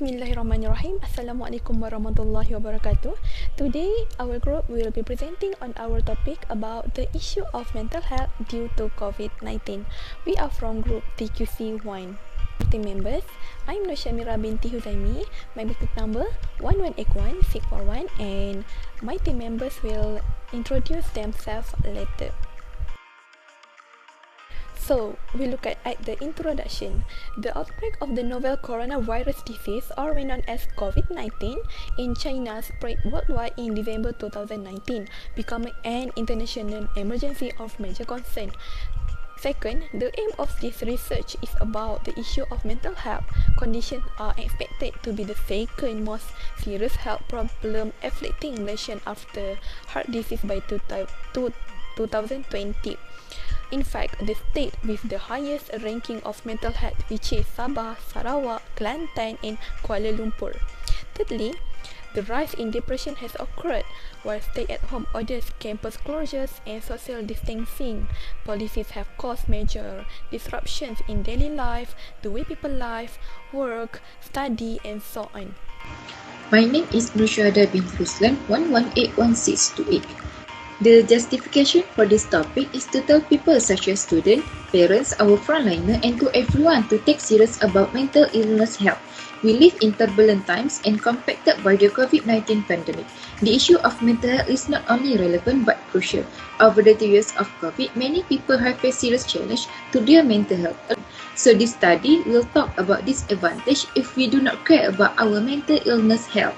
Bismillahirrahmanirrahim. Assalamualaikum warahmatullahi wabarakatuh. Today, our group will be presenting on our topic about the issue of mental health due to COVID-19. We are from group TQC1. Team members, I'm Syamiera binti Huzaimi. My booking number 1181641 and my team members will introduce themselves later. So, we look at the introduction. The outbreak of the novel coronavirus disease, or known as COVID-19, in China spread worldwide in December 2019, becoming an international emergency of major concern. Second, the aim of this research is about the issue of mental health. Conditions are expected to be the second most serious health problem afflicting nations after heart disease by 2020. In fact, the state with the highest ranking of mental health, which is Sabah, Sarawak, Kelantan, and Kuala Lumpur. Thirdly, the rise in depression has occurred, while stay-at-home orders, campus closures, and social distancing policies have caused major disruptions in daily life, the way people live, work, study, and so on. My name is SHUHADA bin RUSLAN 1181628. The justification for this topic is to tell people such as students, parents, our frontliner, and to everyone to take serious about mental illness health. We live in turbulent times and compacted by the COVID-19 pandemic. The issue of mental health is not only relevant but crucial. Over the 2 years of COVID, many people have faced serious challenge to their mental health. So this study will talk about this advantage if we do not care about our mental illness health.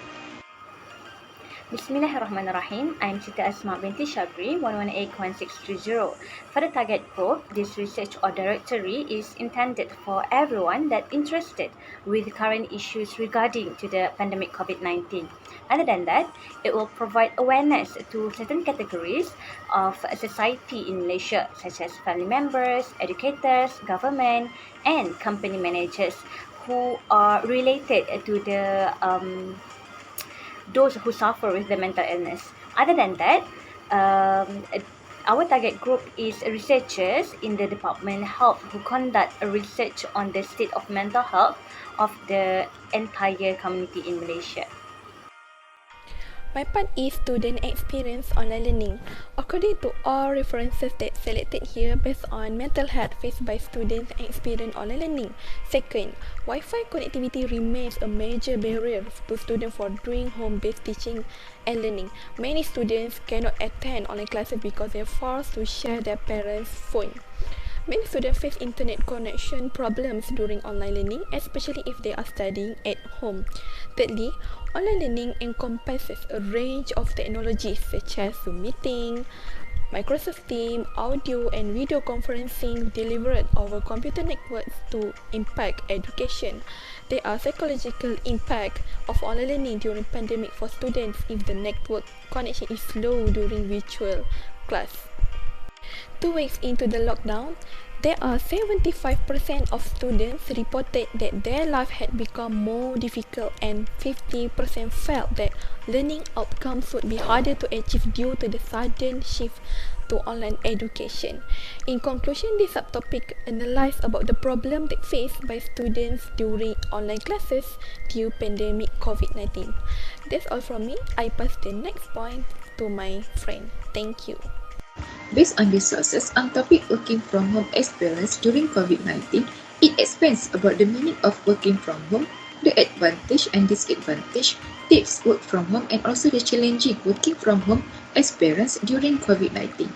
Bismillahirrahmanirrahim. I'm SITI ASMA binti SHABERI 1181620. For the target group, this research or directory is intended for everyone that interested with current issues regarding to the pandemic COVID-19. Other than that, it will provide awareness to certain categories of society in Malaysia, such as family members, educators, government, and company managers who are related to the those who suffer with the mental illness. Other than that, our target group is researchers in the Department Health who conduct a research on the state of mental health of the entire community in Malaysia. My part is student experience online learning. According to all references that selected here based on mental health faced by students and experience online learning. Second, Wi-Fi connectivity remains a major barrier to students for doing home-based teaching and learning. Many students cannot attend online classes because they are forced to share their parents' phone. Many students face internet connection problems during online learning, especially if they are studying at home. Thirdly, online learning encompasses a range of technologies such as Zoom meeting, Microsoft Teams, audio and video conferencing delivered over computer networks to impact education. There are psychological impact of online learning during pandemic for students if the network connection is slow during virtual class. 2 weeks into the lockdown, there are 75% of students reported that their life had become more difficult and 50% felt that learning outcomes would be harder to achieve due to the sudden shift to online education. In conclusion, this subtopic analyzes about the problem that faced by students during online classes due pandemic COVID-19. That's all from me. I pass the next point to my friend. Thank you. Based on the sources on topic working from home experience during COVID-19, it explains about the meaning of working from home, the advantage and disadvantage, tips work from home, and also the challenging working from home experience during COVID-19.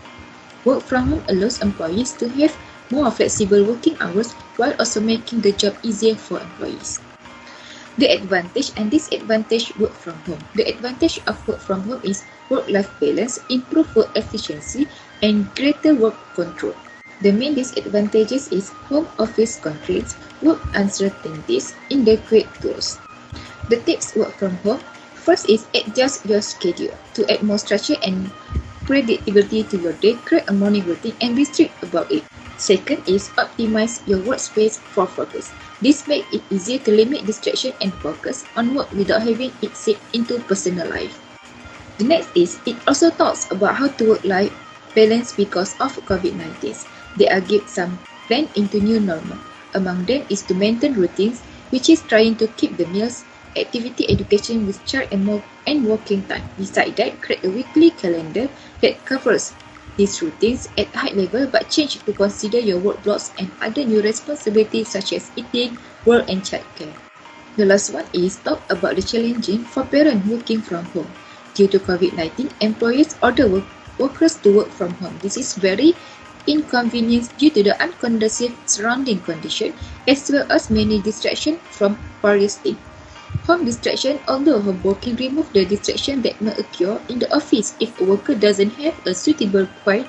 Work from home allows employees to have more flexible working hours while also making the job easier for employees. The advantage and disadvantage work from home. The advantage of work from home is work-life balance, improved work efficiency, and greater work control. The main disadvantages is home office constraints, work uncertainties, inadequate tools. The tips work from home. First is adjust your schedule to add more structure and predictability to your day, create a morning routine and be strict about it. Second is optimize your workspace for focus. This makes it easier to limit distraction and focus on work without having it seep into personal life. The next is, it also talks about how to work-life balance because of COVID-19. They are give some plan into new normal. Among them is to maintain routines, which is trying to keep the meals activity education with chart and working time. Besides that, create a weekly calendar that covers these routines at high level but change to consider your work blocks and other new responsibilities such as eating, work and childcare. The last one is talk about the challenging for parents working from home. Due to COVID-19, employers order workers to work from home. This is very inconvenience due to the unconducive surrounding condition as well as many distractions from various things. Home distraction, although home working remove the distraction that may occur in the office if a worker doesn't have a suitable, quiet,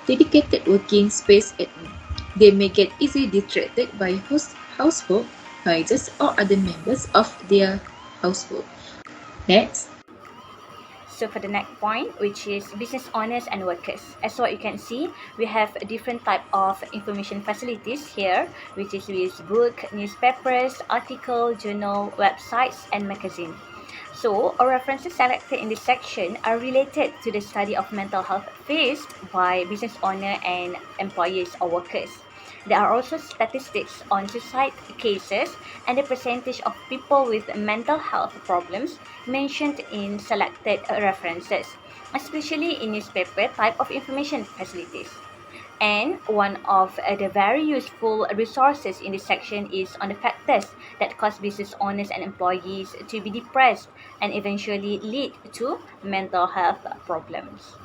dedicated working space at home. They may get easily distracted by household noises or other members of their household. Next. So for the next point, which is business owners and workers. As what you can see, we have a different type of information facilities here, which is with book, newspapers, article, journal, websites, and magazine. So, our references selected in this section are related to the study of mental health faced by business owner and employees or workers. There are also statistics on suicide cases and the percentage of people with mental health problems mentioned in selected references, especially in newspaper type of information facilities. And one of the very useful resources in this section is on the factors that cause business owners and employees to be depressed and eventually lead to mental health problems.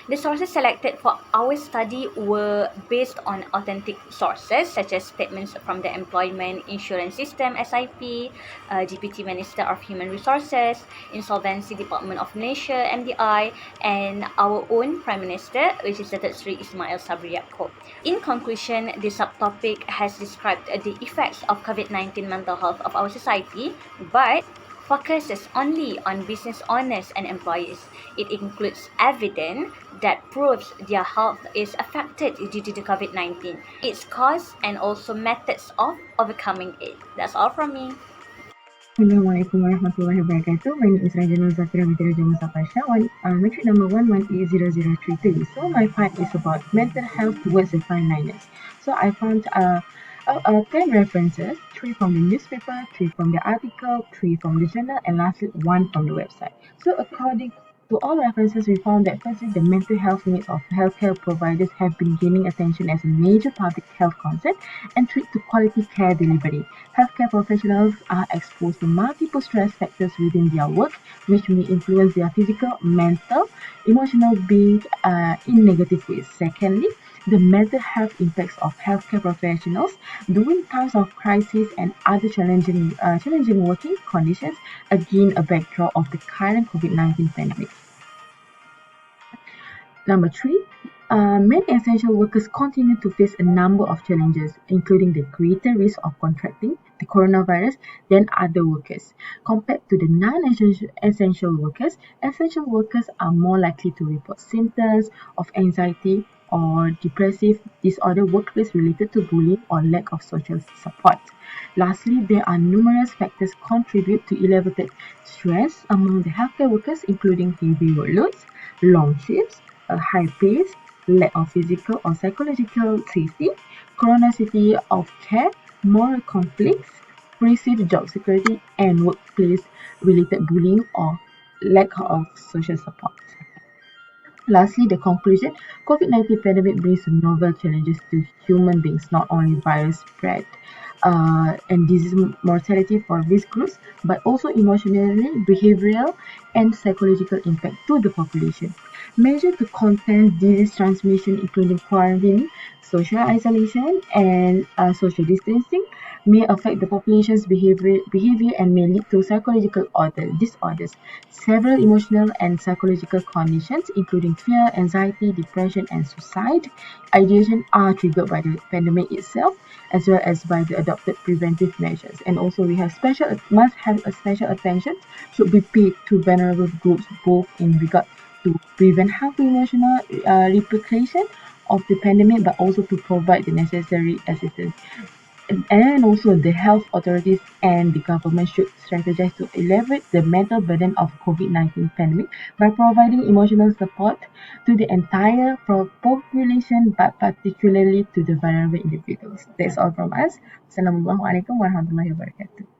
The sources selected for our study were based on authentic sources such as statements from the Employment Insurance System (SIP), Deputy Minister of Human Resources, Insolvency Department of Malaysia (MDI), and our own Prime Minister, which is Datuk Seri Ismail Sabri Yaakob. In conclusion, this subtopic has described the effects of COVID-19 mental health of our society, but focuses only on business owners and employees. It includes evidence that proves their health is affected due to the COVID-19, its cause, and also methods of overcoming it. That's all from me. Assalamualaikum warahmatullahi wabarakatuh. My name is Rajana ZAFIRAH Meteorologi MUZAFFAR SHAH, metric number 11800033. So my part is about mental health towards the frontliners. So I found 10 references, 3 from the newspaper, 3 from the article, 3 from the journal, and lastly 1 from the website. So according to all references, we found that firstly, the mental health needs of healthcare providers have been gaining attention as a major public health concern and treat to quality care delivery. Healthcare professionals are exposed to multiple stress factors within their work, which may influence their physical, mental, emotional being in negative ways. Secondly, the mental health impacts of healthcare professionals during times of crisis and other challenging working conditions, again a backdrop of the current COVID-19 pandemic. Number 3, many essential workers continue to face a number of challenges, including the greater risk of contracting the coronavirus than other workers. Compared to the non-essential workers, essential workers are more likely to report symptoms of anxiety or depressive disorder, workplace related to bullying or lack of social support. Lastly, there are numerous factors contribute to elevated stress among the healthcare workers, including heavy workloads, long shifts, a high pace, lack of physical or psychological safety, chronicity of care, moral conflicts, perceived job security, and workplace-related bullying or lack of social support. Lastly, the conclusion, COVID-19 pandemic brings novel challenges to human beings, not only virus spread and disease mortality for risk groups, but also emotionally, behavioral, and psychological impact to the population. Measures to contain disease transmission, including quarantine, social isolation, and social distancing, may affect the population's behavior and may lead to psychological disorders. Several emotional and psychological conditions, including fear, anxiety, depression, and suicide ideation, are triggered by the pandemic itself, as well as by the adopted preventive measures. And also, we must have a special attention should be paid to vulnerable groups, both in regard to prevent harmful emotional repercussions of the pandemic, but also to provide the necessary assistance. And also, the health authorities and the government should strategize to alleviate the mental burden of COVID-19 pandemic by providing emotional support to the entire population, but particularly to the vulnerable individuals. That's all from us. Assalamualaikum warahmatullahi wabarakatuh.